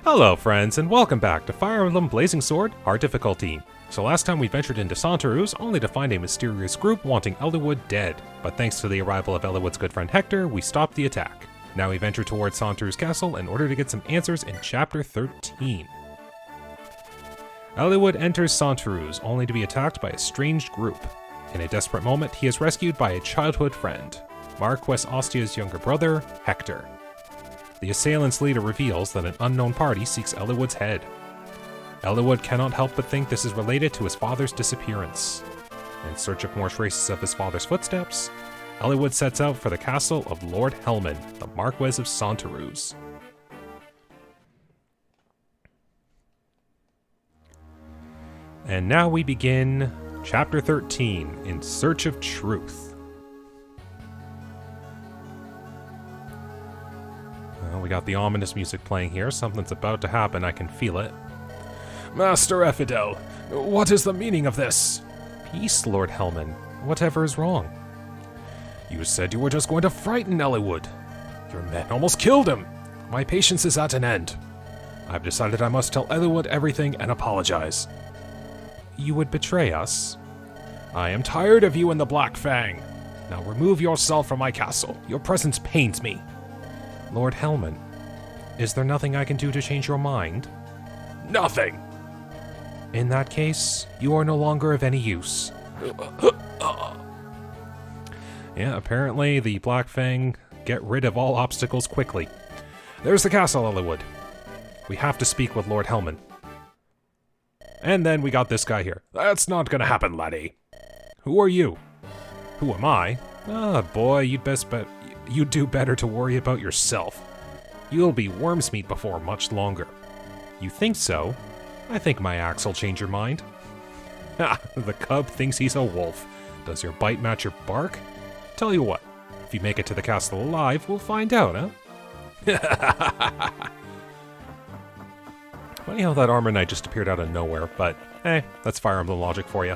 Hello friends, and welcome back to Fire Emblem Blazing Sword, Hard Difficulty. So last time we ventured into Santaruz, only to find a mysterious group wanting Eliwood dead. But thanks to the arrival of Eliwood's good friend Hector, we stopped the attack. Now we venture towards Santaruz Castle in order to get some answers in Chapter 13. Eliwood enters Santaruz, only to be attacked by a strange group. In a desperate moment, he is rescued by a childhood friend, Marquess Ostia's younger brother, Hector. The assailant's leader reveals that an unknown party seeks Eliwood's head. Eliwood cannot help but think this is related to his father's disappearance. In search of more traces of his father's footsteps, Eliwood sets out for the castle of Lord Helman, the Marquess of Santaruz. And now we begin Chapter 13, In Search of Truth. We got the ominous music playing here. Something's about to happen, I can feel it. Master Ephidel, what is the meaning of this? Peace, Lord Helman. Whatever is wrong? You said you were just going to frighten Eliwood. Your men almost killed him. My patience is at an end. I've decided I must tell Eliwood everything and apologize. You would betray us? I am tired of you and the Black Fang. Now remove yourself from my castle. Your presence pains me. Lord Helman, is there nothing I can do to change your mind? Nothing! In that case, you are no longer of any use. Yeah, apparently the Black Fang get rid of all obstacles quickly. There's the castle, Eliwood. We have to speak with Lord Helman. And then we got this guy here. That's not gonna happen, laddie. Who are you? Who am I? Ah, boy, you'd do better to worry about yourself. You'll be worm's meat before much longer. You think so? I think my axe will change your mind. Ha! The cub thinks he's a wolf. Does your bite match your bark? Tell you what, if you make it to the castle alive, we'll find out, huh? Funny how that armor knight just appeared out of nowhere, but hey, that's Fire Emblem logic for you.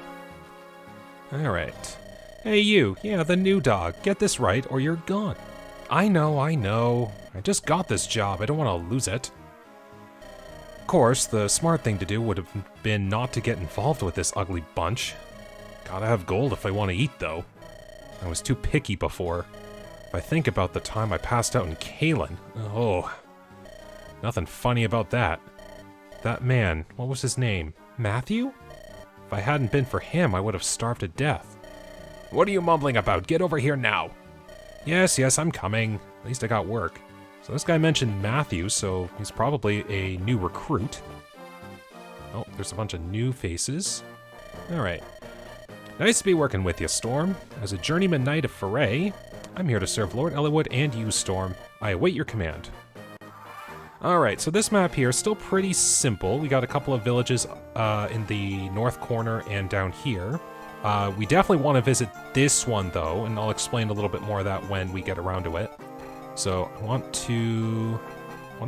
Alright. Hey you, yeah, the new dog. Get this right or you're gone. I know. I just got this job. I don't want to lose it. Of course, the smart thing to do would have been not to get involved with this ugly bunch. Gotta have gold if I want to eat, though. I was too picky before. If I think about the time I passed out in Kalen, oh, nothing funny about that. That man, what was his name? Matthew? If I hadn't been for him, I would have starved to death. What are you mumbling about? Get over here now. Yes, I'm coming. At least I got work. So this guy mentioned Matthew, so he's probably a new recruit. Oh, there's a bunch of new faces. Alright. Nice to be working with you, Storm. As a journeyman knight of Foray, I'm here to serve Lord Eliwood and you, Storm. I await your command. Alright, so this map here is still pretty simple. We got a couple of villages in the north corner and down here. We definitely want to visit this one, though, and I'll explain a little bit more of that when we get around to it. So I want to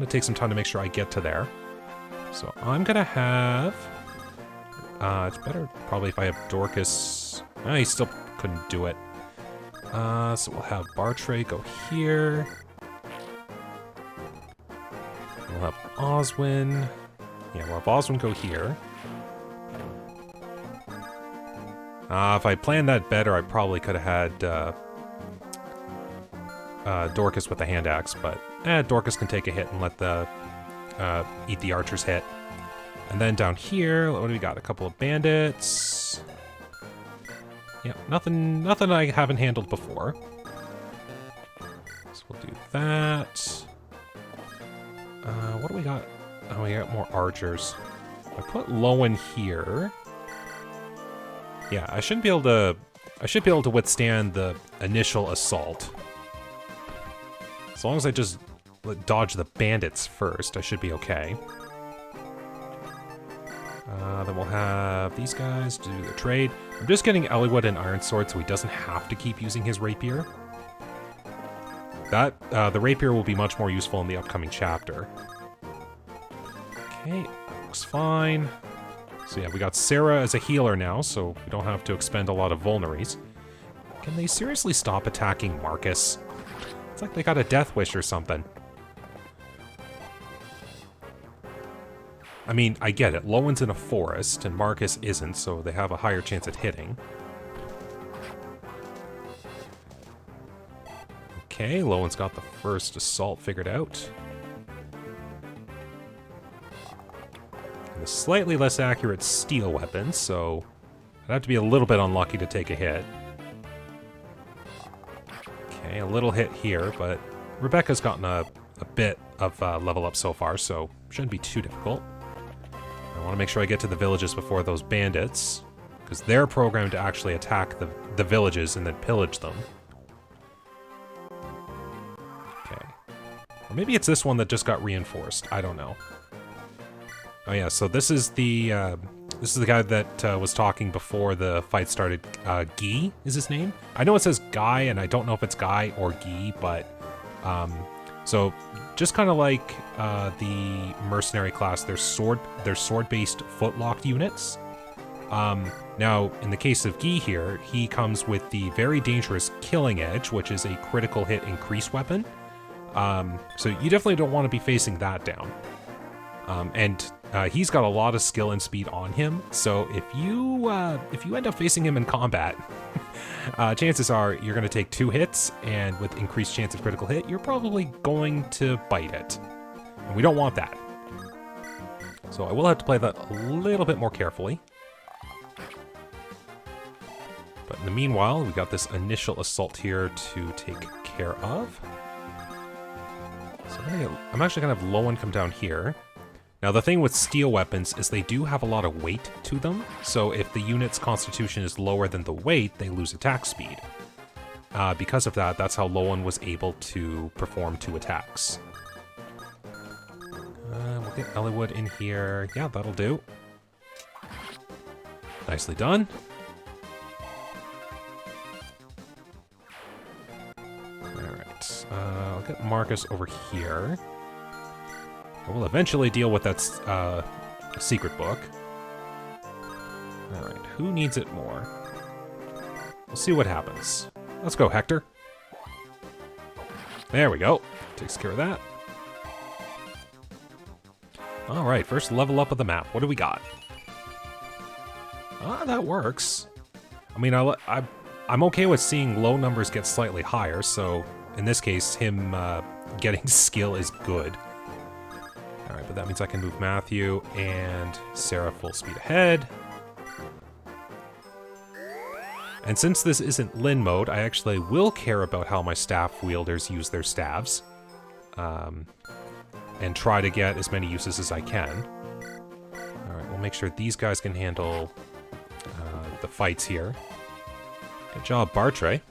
take some time to make sure I get to there. So I'm gonna have... it's better probably if I have Dorcas... Oh, he still couldn't do it. So we'll have Bartray go here. We'll have Oswin. Yeah, we'll have Oswin go here. If I planned that better, I probably could have had Dorcas with the hand axe, but Dorcas can take a hit and let the eat the archer's hit. And then down here, what do we got? A couple of bandits. Yeah, nothing I haven't handled before. So we'll do that. What do we got? Oh, we got more archers. I put Lowen here. Yeah, I should be able to withstand the initial assault. As long as I just dodge the bandits first, I should be okay. Then we'll have these guys do the trade. I'm just getting Eliwood an iron sword so he doesn't have to keep using his rapier. The rapier will be much more useful in the upcoming chapter. Okay, looks fine. So yeah, we got Sarah as a healer now, so we don't have to expend a lot of vulneries. Can they seriously stop attacking Marcus? It's like they got a death wish or something. I mean, I get it. Lowen's in a forest, and Marcus isn't, so they have a higher chance at hitting. Okay, Lowen's got the first assault figured out. And a slightly less accurate steel weapon, so I'd have to be a little bit unlucky to take a hit. Okay, a little hit here, but Rebecca's gotten a bit of level up so far, so shouldn't be too difficult. I want to make sure I get to the villages before those bandits, because they're programmed to actually attack the villages and then pillage them. Okay. Or maybe it's this one that just got reinforced. I don't know. Oh yeah, so this is the guy that was talking before the fight started. Ghee is his name. I know it says Guy, and I don't know if it's Guy or Ghee, but so just kind of like the mercenary class, they're sword-based footlocked units. Now, in the case of Ghee here, he comes with the very dangerous Killing Edge, which is a critical hit increase weapon. So you definitely don't want to be facing that down. And he's got a lot of skill and speed on him, so if you end up facing him in combat, chances are you're going to take 2 hits, and with increased chance of critical hit, you're probably going to bite it. And we don't want that. So I will have to play that a little bit more carefully. But in the meanwhile, we got this initial assault here to take care of. So I'm actually going to have Lowen come down here. Now, the thing with steel weapons is they do have a lot of weight to them, so if the unit's constitution is lower than the weight, they lose attack speed. Because of that, that's how Lowen was able to perform 2 attacks. We'll get Eliwood in here. Yeah, that'll do. Nicely done. Alright, I'll get Marcus over here. We'll eventually deal with that secret book. Alright, who needs it more? We'll see what happens. Let's go, Hector. There we go. Takes care of that. Alright, first level up of the map. What do we got? Ah, that works. I mean, I'm okay with seeing low numbers get slightly higher, so in this case, him getting skill is good. Alright, but that means I can move Matthew and Sarah full speed ahead. And since this isn't Lin mode, I actually will care about how my staff wielders use their staves. And try to get as many uses as I can. Alright, we'll make sure these guys can handle the fights here. Good job, Bartre.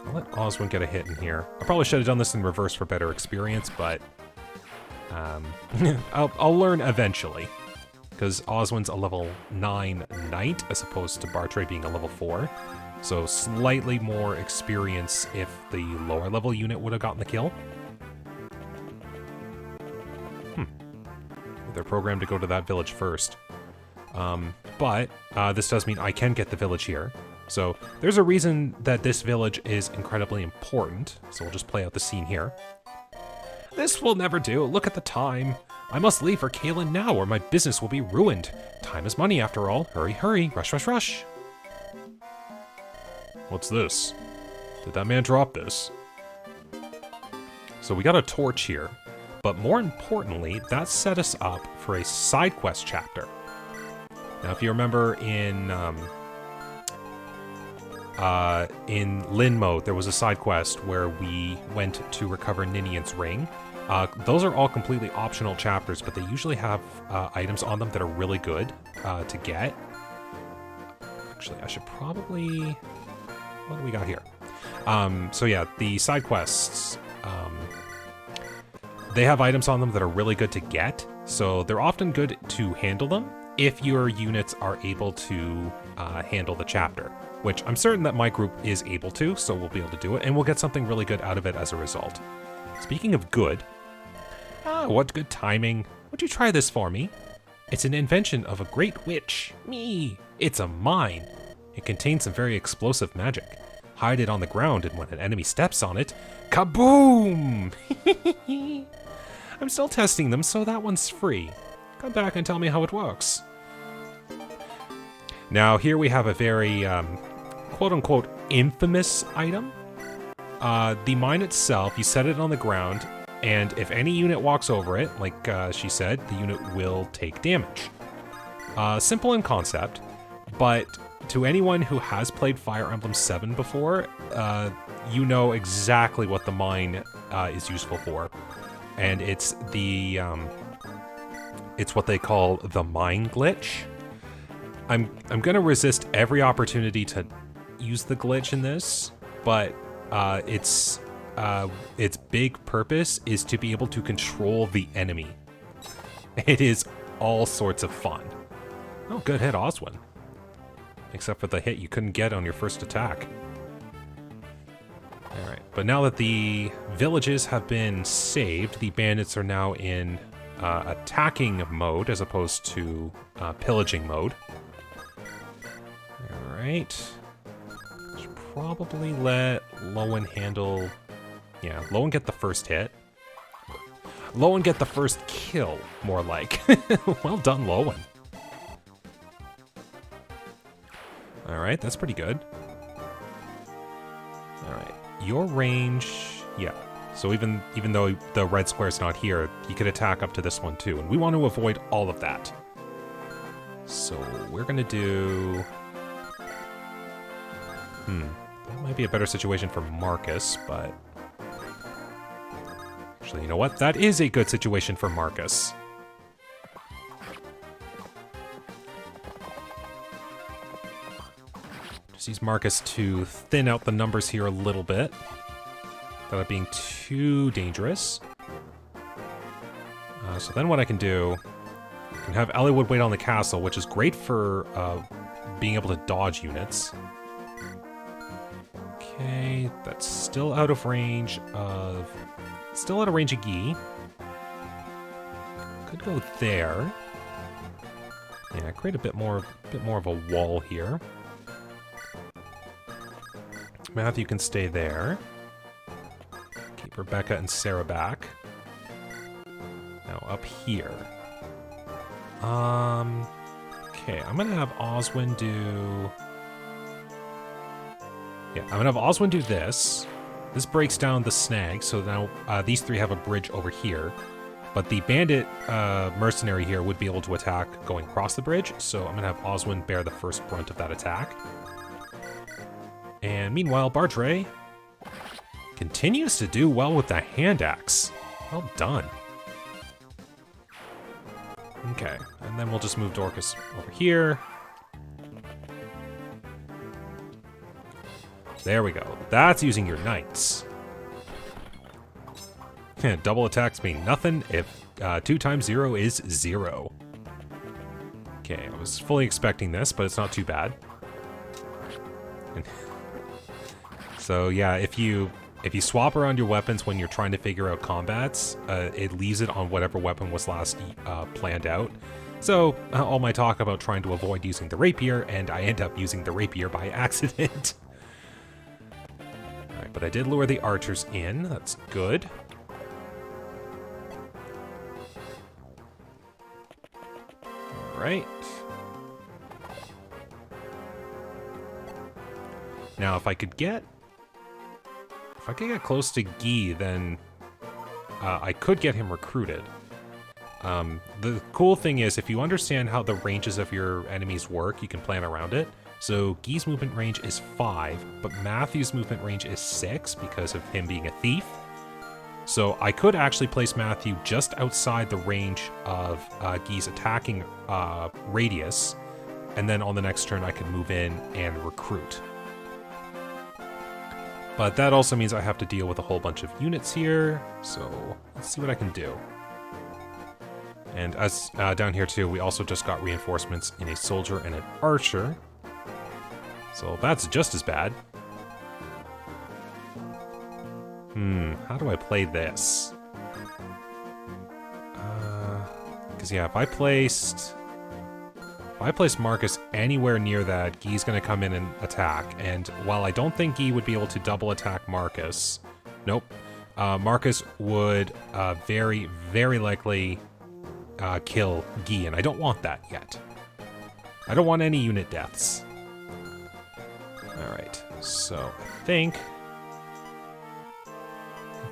I'll let Oswin get a hit in here. I probably should have done this in reverse for better experience, but I'll learn eventually, because Oswin's a level 9 knight as opposed to Bartre being a level 4, so slightly more experience if the lower level unit would have gotten the kill. They're programmed to go to that village first, but this does mean I can get the village here, so there's a reason that this village is incredibly important, so we'll just play out the scene here. This will never do. Look at the time. I must leave for Kalen now, or my business will be ruined. Time is money, after all. Hurry, hurry. Rush, rush, rush. What's this? Did that man drop this? So we got a torch here, but more importantly, that set us up for a side quest chapter. Now, if you remember in Lin mode, there was a side quest where we went to recover Ninian's ring. Those are all completely optional chapters, but they usually have items on them that are really good to get. Actually, I should probably... What do we got here? So yeah, the side quests, they have items on them that are really good to get, so they're often good to handle them if your units are able to handle the chapter, which I'm certain that my group is able to, so we'll be able to do it, and we'll get something really good out of it as a result. Speaking of good... Ah, what good timing. Would you try this for me? It's an invention of a great witch. Me. It's a mine. It contains some very explosive magic. Hide it on the ground, and when an enemy steps on it, kaboom! I'm still testing them, so that one's free. Come back and tell me how it works. Now, here we have a very, quote-unquote, infamous item. The mine itself, you set it on the ground, and if any unit walks over it, like she said, the unit will take damage. Simple in concept, but to anyone who has played Fire Emblem 7 before, you know exactly what the mine is useful for. And it's the, it's what they call the mine glitch. I'm gonna resist every opportunity to use the glitch in this, but its big purpose is to be able to control the enemy. It is all sorts of fun. Oh, good hit, Oswin. Except for the hit you couldn't get on your first attack. Alright, but now that the villages have been saved, the bandits are now in attacking mode as opposed to pillaging mode. Alright. Should probably let Lowen handle... Yeah, Lowen get the first hit. Lowen get the first kill, more like. Well done, Lowen. Alright, that's pretty good. Alright, your range... Yeah, so even though the red square's not here, he could attack up to this one too, and we want to avoid all of that. So we're gonna do... that might be a better situation for Marcus, but... Actually, you know what? That is a good situation for Marcus. Just use Marcus to thin out the numbers here a little bit, without it being too dangerous. So then what I can do, I can have Eliwood wait on the castle, which is great for being able to dodge units. Okay, that's still out of range of... Still out of range of Ghee. Could go there. Yeah, create a bit more of a wall here. Matthew can stay there. Keep Rebecca and Sarah back. Now up here. Okay, I'm gonna have Oswin do... Yeah, I'm gonna have Oswin do this. This breaks down the snag, so now these three have a bridge over here. But the bandit mercenary here would be able to attack going across the bridge, so I'm gonna have Oswin bear the first brunt of that attack. And meanwhile, Bardre continues to do well with the hand axe. Well done. Okay, and then we'll just move Dorcas over here. There we go. That's using your knights. Double attacks mean nothing if 2 times 0 is 0. Okay, I was fully expecting this, but it's not too bad. So yeah, if you swap around your weapons when you're trying to figure out combats, it leaves it on whatever weapon was last planned out. So all my talk about trying to avoid using the rapier, and I end up using the rapier by accident. Alright, but I did lure the archers in. That's good. Alright. Now, if I could get close to Ghee, then I could get him recruited. The cool thing is, if you understand how the ranges of your enemies work, you can plan around it. So Gee's movement range is 5, but Matthew's movement range is 6 because of him being a thief. So I could actually place Matthew just outside the range of Gee's attacking radius, and then on the next turn I could move in and recruit. But that also means I have to deal with a whole bunch of units here, so let's see what I can do. And as down here too, we also just got reinforcements in a soldier and an archer. So that's just as bad. How do I play this? Because yeah, if I placed Marcus anywhere near that, Gee's going to come in and attack. And while I don't think Ghee would be able to double attack Marcus, nope. Marcus would very, very likely kill Ghee, and I don't want that yet. I don't want any unit deaths. Alright, so I think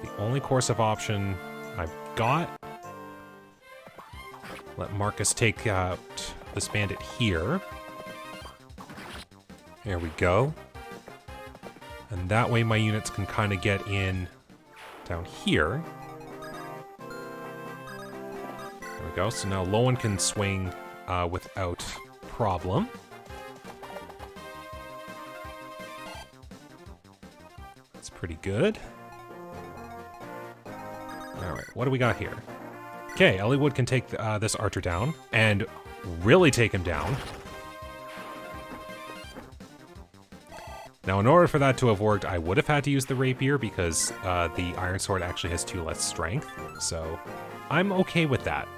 the only course of option I've got... Let Marcus take out this bandit here. There we go. And that way my units can kind of get in down here. There we go. So now Lowen can swing without problem. That's pretty good. Alright, what do we got here? Okay, Eliwood can take this archer down, and really take him down. Now, in order for that to have worked, I would have had to use the rapier, because the iron sword actually has 2 less strength, so I'm okay with that.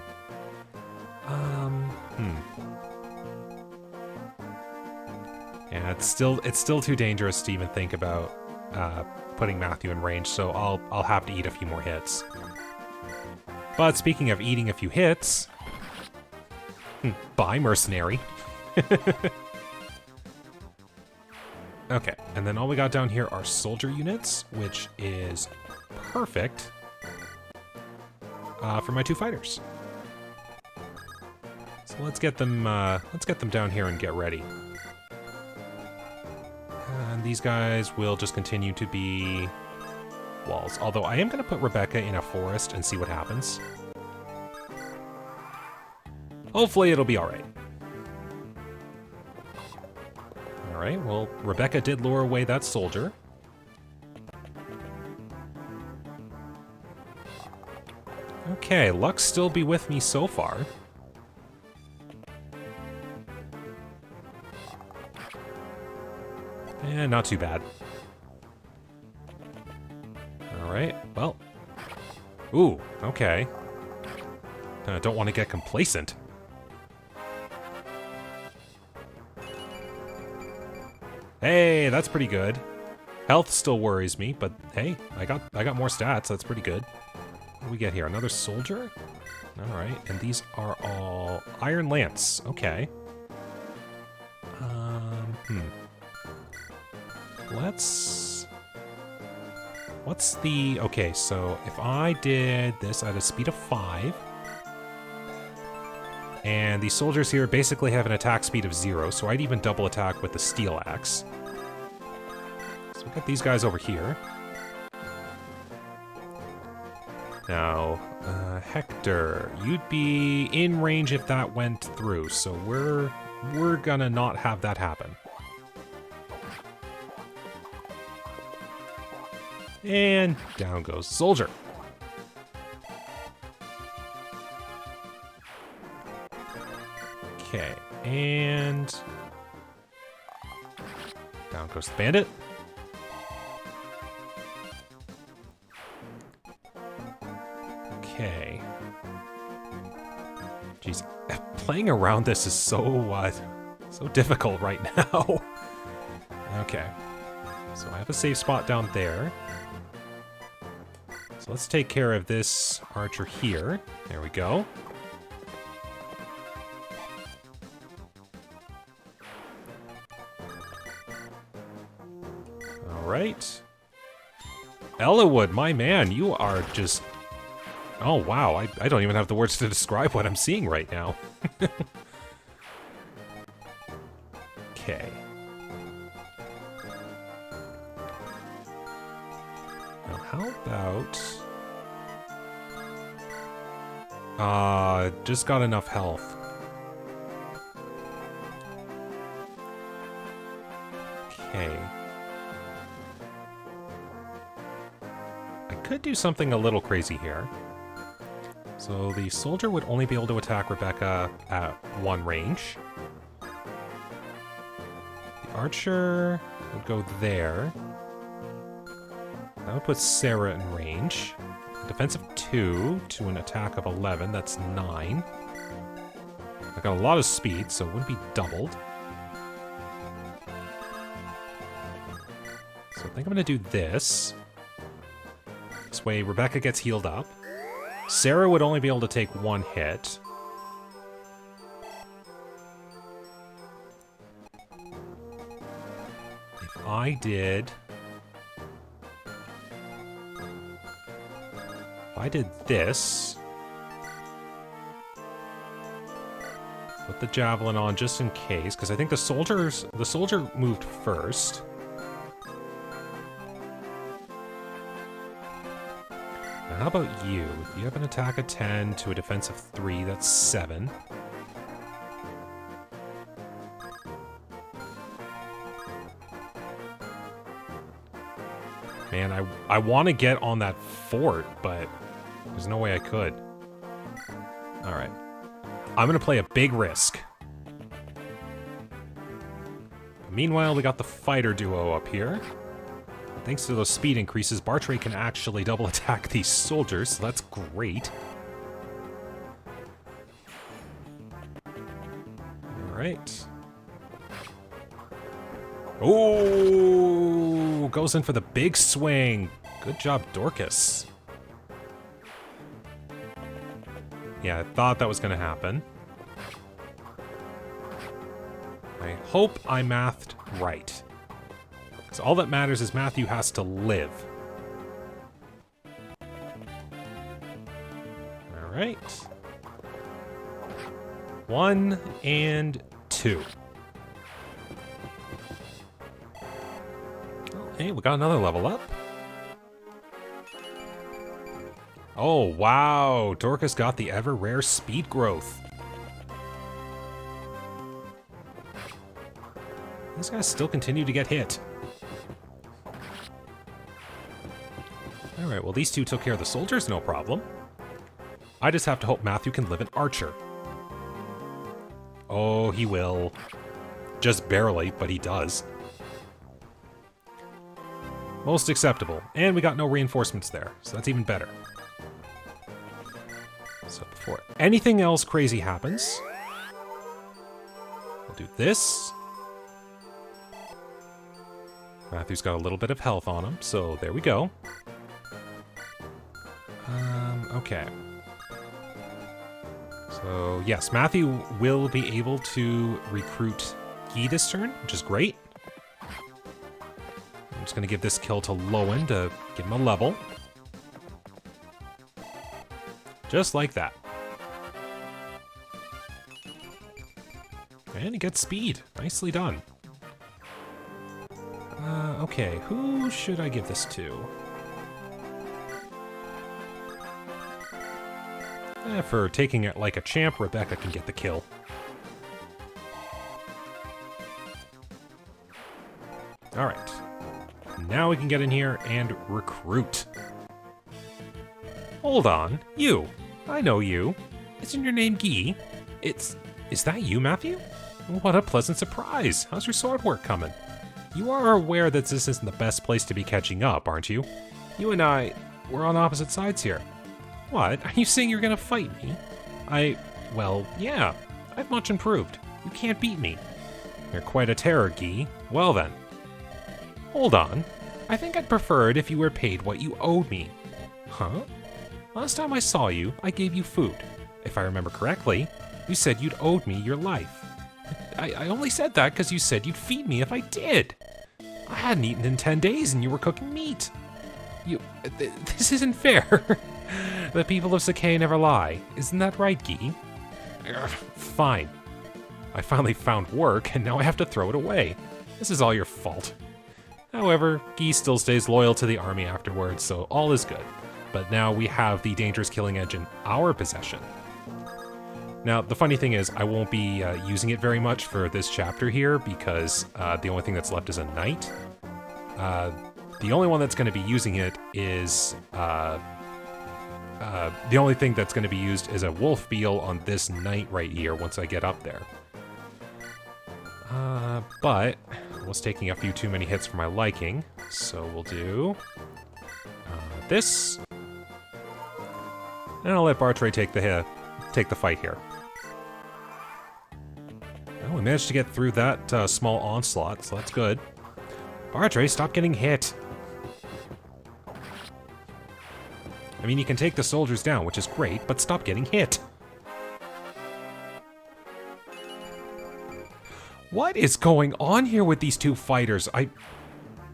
Yeah, it's still too dangerous to even think about putting Matthew in range, so I'll have to eat a few more hits. But speaking of eating a few hits, bye, mercenary. Okay, and then all we got down here are soldier units, which is perfect for my 2 fighters. So let's get them down here and get ready. And these guys will just continue to be walls. Although I am going to put Rebecca in a forest and see what happens. Hopefully it'll be alright. Alright, well, Rebecca did lure away that soldier. Okay, luck still be with me so far. Eh, not too bad. Alright, well. Ooh, okay. I don't want to get complacent. Hey, that's pretty good. Health still worries me, but hey, I got more stats, that's pretty good. What do we get here? Another soldier? Alright, and these are all Iron Lance. Okay. What's the... Okay, so if I did this at a speed of 5, and these soldiers here basically have an attack speed of 0, so I'd even double attack with the steel axe. So we've got these guys over here. Now, Hector, you'd be in range if that went through, so we're gonna not have that happen. And down goes the soldier. Okay, and down goes the bandit. Okay. Jeez, playing around this is so difficult right now. Okay, so I have a safe spot down there. So let's take care of this archer here. There we go. Alright. Eliwood, my man, you are just... Oh, wow, I don't even have the words to describe what I'm seeing right now. Okay. Now, how about... just got enough health. Okay. I could do something a little crazy here. So the soldier would only be able to attack Rebecca at 1 range. The archer would go there. That would put Sarah in range. Defense of 2 to an attack of 11, that's 9. I got a lot of speed, so it wouldn't be doubled. So I think I'm gonna do this. This way Rebecca gets healed up. Sarah would only be able to take 1 hit. I did this, put the javelin on just in case, because I think the soldier moved first. Now, how about you? You have an attack of 10 to a defense of 3, that's 7. Man, I want to get on that fort, but there's no way I could. Alright. I'm going to play a big risk. Meanwhile, we got the fighter duo up here. Thanks to those speed increases, Bartray can actually double attack these soldiers, so that's great. Alright. Oh, goes in for the big swing. Good job, Dorcas. Yeah, I thought that was going to happen. I hope I mathed right. Because all that matters is Matthew has to live. Alright. 1 and 2. Hey, we got another level up. Oh, wow. Dorcas got the ever-rare speed growth. These guys still continue to get hit. Alright, well these two took care of the soldiers, no problem. I just have to hope Matthew can live an archer. Oh, he will. Just barely, but he does. Most acceptable. And we got no reinforcements there, so that's even better. So before anything else crazy happens, we'll do this. Matthew's got a little bit of health on him, so there we go. Okay. So, yes, Matthew will be able to recruit Ghee this turn, which is great. I'm just going to give this kill to Lowen to give him a level. Just like that. And he gets speed. Nicely done. Okay, who should I give this to? For taking it like a champ, Rebecca can get the kill. Alright. Now we can get in here and recruit. Hold on. You. I know you. Isn't your name Ghee? Is that you, Matthew? What a pleasant surprise. How's your sword work coming? You are aware that this isn't the best place to be catching up, aren't you? You and I, we're on opposite sides here. What? Are you saying you're gonna fight me? Well, yeah. I've much improved. You can't beat me. You're quite a terror, Ghee. Well then. Hold on. I think I'd prefer it if you were paid what you owed me. Huh? Last time I saw you, I gave you food. If I remember correctly, you said you'd owed me your life. I only said that because you said you'd feed me if I did. I hadn't eaten in 10 days and you were cooking meat. This isn't fair. The people of Sakai never lie. Isn't that right, Ghee? Fine. I finally found work and now I have to throw it away. This is all your fault. However, Ghee still stays loyal to the army afterwards, so all is good. But now we have the dangerous killing edge in our possession. Now, the funny thing is, I won't be using it very much for this chapter here because the only thing that's left is a knight. The only one that's going to be using it is... the only thing that's going to be used is a wolf beal on this knight right here once I get up there. But it was taking a few too many hits for my liking, so we'll do this. And I'll let Bartray take the fight here. Well, we managed to get through that small onslaught, so that's good. Bartray, stop getting hit. I mean, you can take the soldiers down, which is great, but stop getting hit. What is going on here with these two fighters?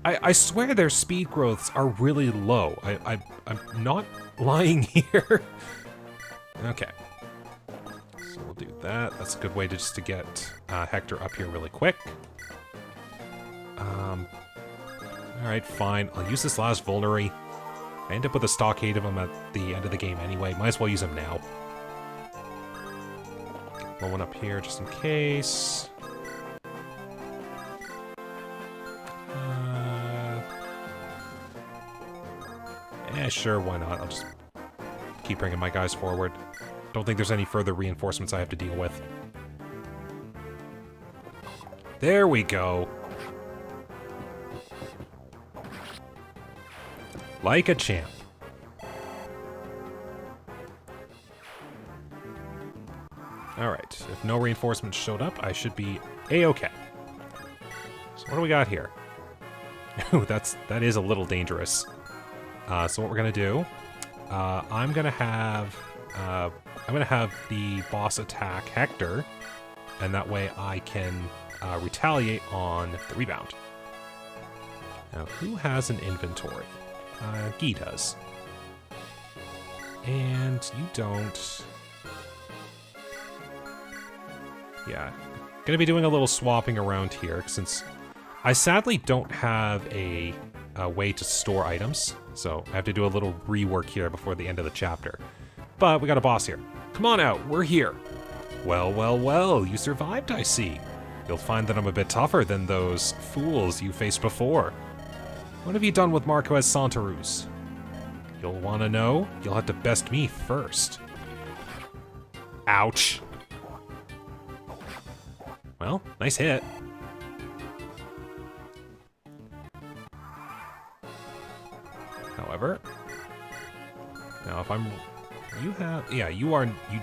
I swear their speed growths are really low. I'm not lying here. Okay. So we'll do that. That's a good way to get Hector up here really quick. Alright, fine. I'll use this last Vulnerary. I end up with a stockade of them at the end of the game anyway. Might as well use them now. Roll one up here just in case. Sure, why not? I'll just keep bringing my guys forward. Don't think there's any further reinforcements I have to deal with. There we go. Like a champ. Alright, if no reinforcements showed up, I should be A-okay. So what do we got here? Ooh, that is a little dangerous. So what we're gonna do, I'm gonna have the boss attack Hector, and that way I can retaliate on the rebound. Now, who has an inventory? Ghee does. And you don't. Yeah, gonna be doing a little swapping around here, since I sadly don't have a way to store items, so I have to do a little rework here before the end of the chapter. But we got a boss here. Come on out, we're here. Well, well, well, you survived, I see. You'll find that I'm a bit tougher than those fools you faced before. What have you done with Marquez Santaruz? You'll want to know? You'll have to best me first. Ouch. Well, nice hit. However, now if I'm... you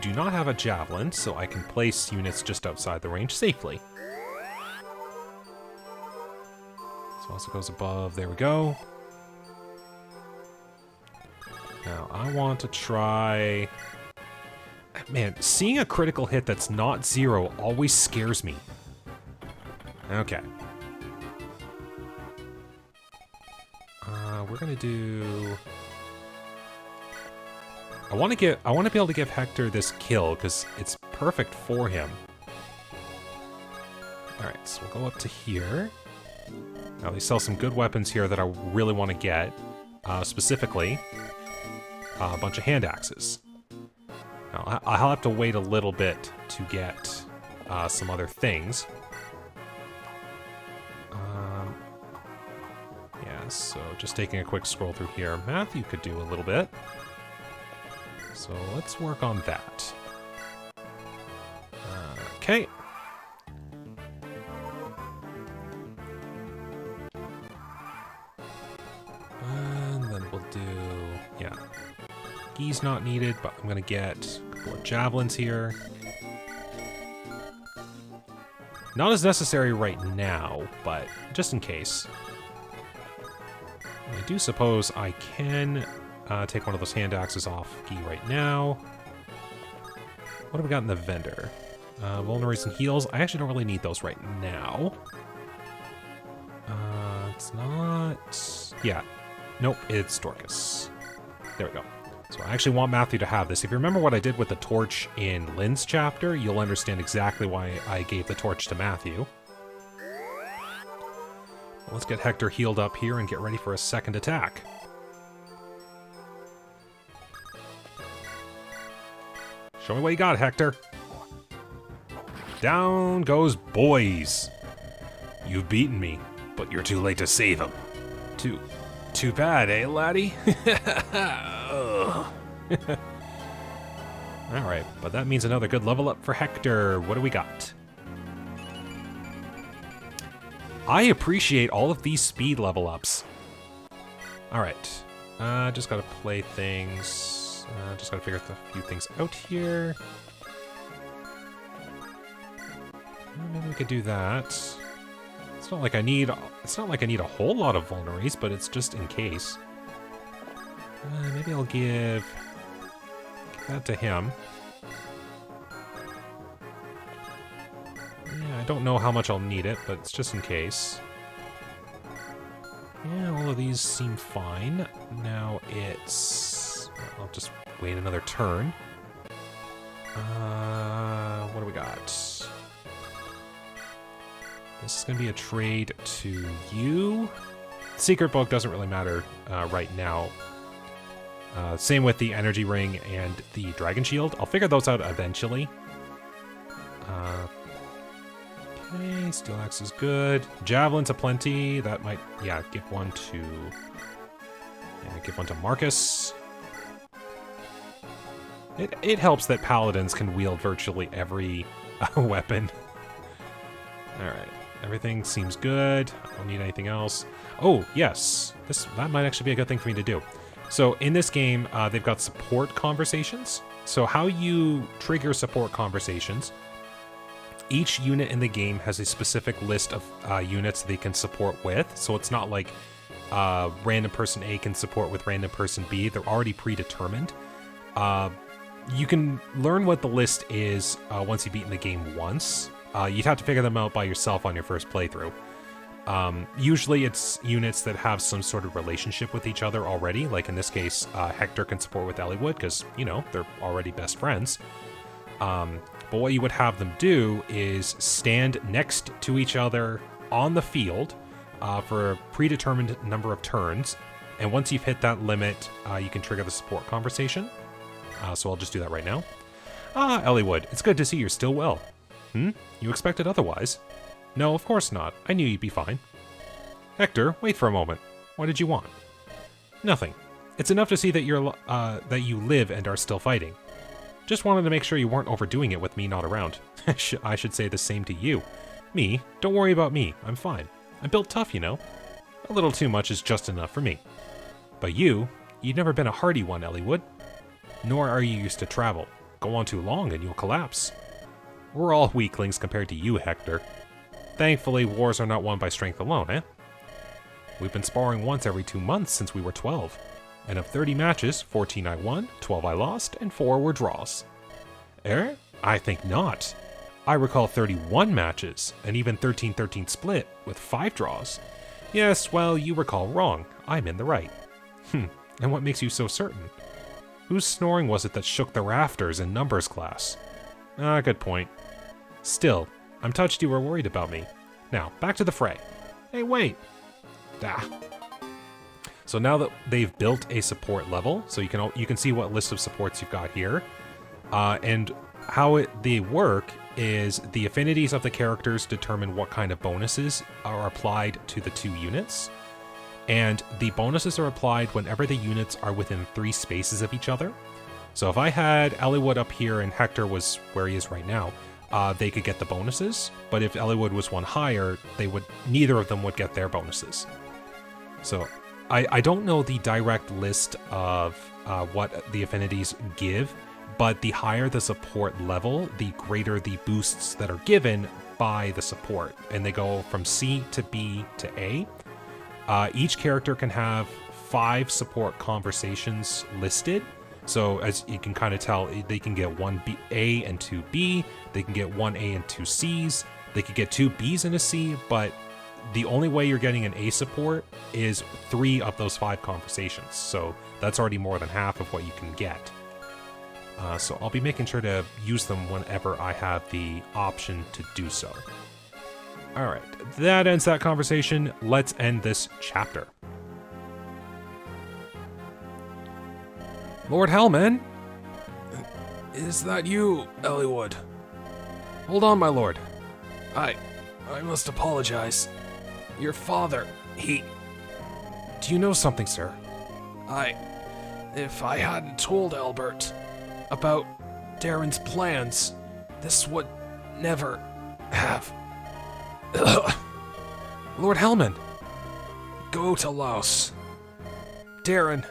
do not have a javelin, so I can place units just outside the range safely. So also goes above, there we go. Now, I want to try... Man, seeing a critical hit that's not 0 always scares me. Okay. We're gonna do... I want to be able to give Hector this kill, because it's perfect for him. Alright, so we'll go up to here. Now, they sell some good weapons here that I really want to get. Specifically, a bunch of hand axes. Now, I'll have to wait a little bit to get some other things. Yeah, so just taking a quick scroll through here. Matthew could do a little bit. So let's work on that. Okay. And then we'll do... Yeah. Ghee's not needed, but I'm going to get a couple of javelins here. Not as necessary right now, but just in case. I do suppose I can take one of those hand axes off Ghee right now. What have we got in the vendor? Vulneraries and heals. I actually don't really need those right now. It's not... Yeah. Nope, it's Dorcas. There we go. So I actually want Matthew to have this. If you remember what I did with the torch in Lynn's chapter, you'll understand exactly why I gave the torch to Matthew. Let's get Hector healed up here and get ready for a second attack. Show me what you got, Hector. Down goes Boies. You've beaten me, but you're too late to save him. Too bad, eh, laddie? Alright, but that means another good level up for Hector. What do we got? I appreciate all of these speed level ups. Alright. Just gotta play things. Just gotta figure a few things out here. Maybe we could do that. It's not like I need a whole lot of vulneraries, but it's just in case. Maybe I'll give that to him. Yeah, I don't know how much I'll need it, but it's just in case. so these seem fine. Now it's... I'll just wait another turn. What do we got? This is going to be a trade to you. Secret Book doesn't really matter right now. Same with the Energy Ring and the Dragon Shield. I'll figure those out eventually. Okay, Steel Axe is good. Javelins aplenty. That might, yeah, give one to... Yeah, give one to Marcus. It helps that Paladins can wield virtually every weapon. Alright, everything seems good. I don't need anything else. Oh, yes. That might actually be a good thing for me to do. So in this game, they've got support conversations. So how you trigger support conversations, each unit in the game has a specific list of units they can support with. So it's not like random person A can support with random person B. They're already predetermined. You can learn what the list is once you've beaten the game once. You'd have to figure them out by yourself on your first playthrough. Usually it's units that have some sort of relationship with each other already. Like in this case, Hector can support with Eliwood because, you know, they're already best friends. But what you would have them do is stand next to each other on the field for a predetermined number of turns. And once you've hit that limit, you can trigger the support conversation. So I'll just do that right now. Ah, Eliwood, it's good to see you're still well. You expected otherwise? No, of course not. I knew you'd be fine. Hector, wait for a moment. What did you want? Nothing. It's enough to see that that you live and are still fighting. Just wanted to make sure you weren't overdoing it with me not around. I should say the same to you. Me? Don't worry about me. I'm fine. I'm built tough, you know. A little too much is just enough for me. But you've never been a hardy one, Eliwood. Nor are you used to travel. Go on too long and you'll collapse. We're all weaklings compared to you, Hector. Thankfully, wars are not won by strength alone, eh? We've been sparring once every 2 months since we were 12. And of 30 matches, 14 I won, 12 I lost, and 4 were draws. I think not. I recall 31 matches, and even 13-13 split, with 5 draws. Yes, well, you recall wrong. I'm in the right. And what makes you so certain? Whose snoring was it that shook the rafters in numbers class? Good point. Still, I'm touched you were worried about me. Now, back to the fray. Hey, wait! So now that they've built a support level, so you can see what list of supports you've got here, and how they work is the affinities of the characters determine what kind of bonuses are applied to the 2 units, and the bonuses are applied whenever the units are within 3 spaces of each other. So if I had Eliwood up here and Hector was where he is right now, they could get the bonuses, but if Eliwood was one higher, neither of them would get their bonuses. So I don't know the direct list of what the affinities give, but the higher the support level, the greater the boosts that are given by the support, and they go from C to B to A. Each character can have 5 support conversations listed. So as you can kind of tell, they can get 1 A and 2 B, they can get 1 A and 2 Cs, they could get 2 Bs and a C, but the only way you're getting an A support is 3 of those 5 conversations. So that's already more than half of what you can get. So I'll be making sure to use them whenever I have the option to do so. Alright, that ends that conversation. Let's end this chapter. Lord Hellman? Is that you, Eliwood? Hold on, my lord. I must apologize. Your father, Do you know something, sir? If I hadn't told Albert about Darren's plans, this would never have. Lord Hellman! Go to Laos. Darren,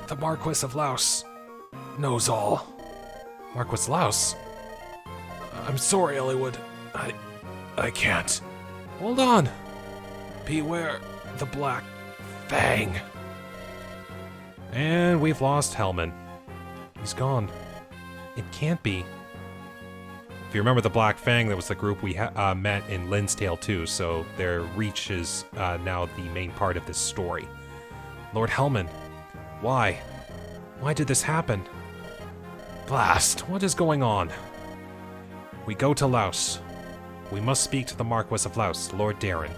the Marquis of Laos, knows all. Marquis Laos? I'm sorry, Eliwood. I can't. Hold on. Beware the Black Fang. And we've lost Hellman. He's gone. It can't be. If you remember the Black Fang, that was the group we met in Lynn's Tale 2, so their reach is now the main part of this story. Lord Hellman, why? Why did this happen? Blast, what is going on? We go to Laos. We must speak to the Marquess of Laos, Lord Darren.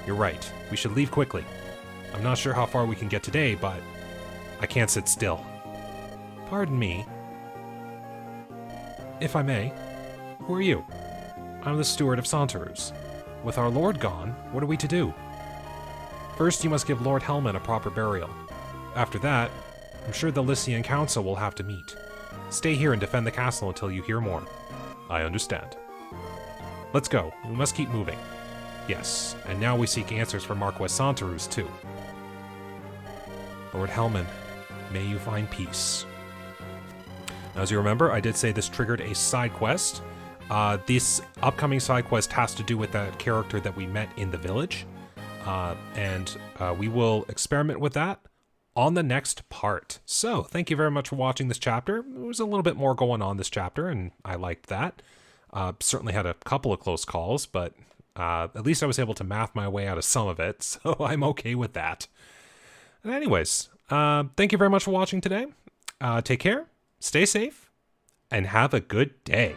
You're right, we should leave quickly. I'm not sure how far we can get today, but I can't sit still. Pardon me. If I may, who are you? I'm the steward of Santaruz. With our lord gone, what are we to do? First, you must give Lord Hellman a proper burial. After that, I'm sure the Lycian Council will have to meet. Stay here and defend the castle until you hear more. I understand. Let's go. We must keep moving. Yes, and now we seek answers for Marquess Santaruz, too. Lord Hellman, may you find peace. Now, as you remember, I did say this triggered a side quest. This upcoming side quest has to do with that character that we met in the village. And we will experiment with that on the next part. So, thank you very much for watching this chapter. There was a little bit more going on this chapter, and I liked that. Certainly had a couple of close calls, but at least I was able to math my way out of some of it, so I'm okay with that. And anyways, thank you very much for watching today. Take care, stay safe, and have a good day.